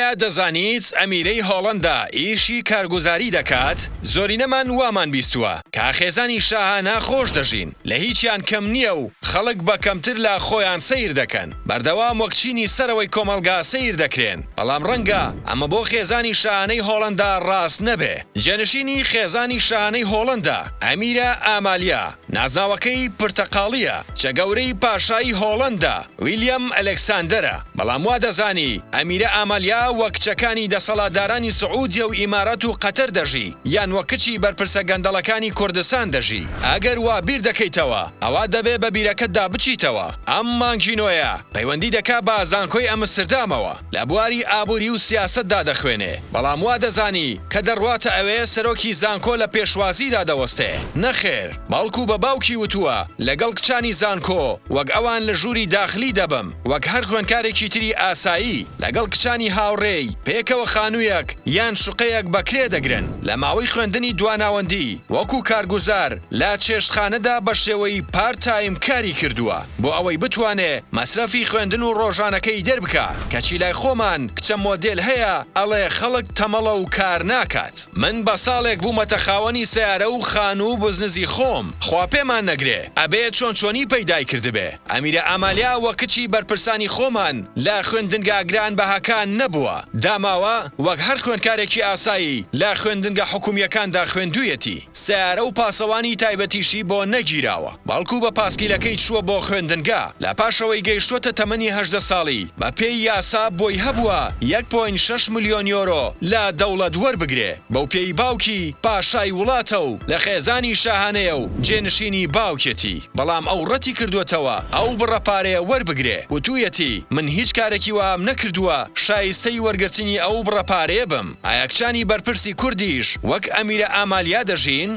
ئایا دەزانیت ئەمیرەی هۆڵەندا ئیشی کارگوزاری دەکات؟ زۆرینەمان وامان بیستووە کە خێزانی شاهانە خۆش دەژین، لە هیچیان کەم نییە و خەڵک بە کەمتر لە خۆیان سەیر دەکەن. بەردەوام وەک چینی سەرەوەی کۆمەلگا سەیر دەکرێن، بەڵام ڕەنگە ئەمە بۆ خێزانی شاهانەی هۆڵەندا ڕاست نەبێ. جێنشینی خێزانی شاهانەی هۆڵەندا ئەمیرە ئامالیا نازناوەکەی پرتەقاڵیە، جەگەورەی پاشایی هۆڵەندا ویلیام ئەلێکساندەرە. بەڵام وا دەزانی ئەمیرە ئامالیا وەک کچەکانی دەسەڵاتدارانی سعودیە و ئیمارەت و قەتەر دەژی، یان وەک کچی بەرپرسە گەندەڵەکانی کوردستان دەژی. ئەگەر وا بیر دەکەیتەوە ئەوا دەبێ بە بیرەکەتدا بچیتەوە. ئەم مانگینۆیە پەیوەندی دەکا بە زانکۆی ئەمستردامەوە، لە بواری ئابووری و سیاسەتدا دەخوێنێ. بەڵام وا دەزانی کە دەڕواتە ئەوێ سەرۆکی زانکۆ لە پێشوازیدا دەوەستێ. نەخێر، بەڵکو بە باوکی وتووە لەگەڵ کچانی زانکۆ وەک ئەوان لە ژووری داخلی دەبم، وەک هەر خوێندکارێکی تری ئاسایی لەگەڵ کچانی هاوڕێی پێکەوە خانوویەک یان شوقەیەک بەکرێ دەگرن. لە ماوەی خوێندنی دواناوەندی وەکو کارگوزار لە چێشتخانەدا بە شێوەی پارت تایم کاری کردووە بۆ ئەوەی بتوانێ مەسرەفی خوێندن و ڕۆژانەکەی دەربکە. کەچی لای خۆمان کچە مۆدێل هەیە ئەڵێ خەڵک تەمەڵە و کار ناکات. من بە ساڵێک بوومەتە خاوەنی سیارە و خانوو بزنزی خۆم، خوا پێمان نەگرێ ئەبێت چۆنچۆنی پەیدای کردبێ. ئەمیرە ئامالیا وە کچی بەرپرسانی خۆمان لە خوێندنگاگران بەهاکان نەبووە، داماوە وەک هەر خوێندکارێکی ئاسایی لە خوێندنگە حکومیەکاندا خوێندوویەتی. سیارە و پاسەوانی تایبەتیشی بۆ نەگیراوە، بەڵکو بە پاسکیلەکەی چووە بۆ خوێندنگا. لە پاشەوەی گەیشتوتە تەمەنی 18 ساڵی بە پێی یاسا بۆی هەبووە 1.6 ملیۆن یۆرۆ لە دەوڵەت وەربگرێ، بەو پێی باوکی پاشای وڵاتە و لە خێزانی شاهانەیە و جێنشینی باوکێتی. بەڵام ئەو ڕەتی کردوێتەوە ئەو بڕەپارەیە وەربگرێ. وتوویەتی من هیچ کارێکی وام نەکردووە شایستەی وەرگرتنی ئەو بڕەپارەیە بم. ئایا کچانی بەرپرسی کوردیش وەک ئەمیرە ئامالیا دەژین؟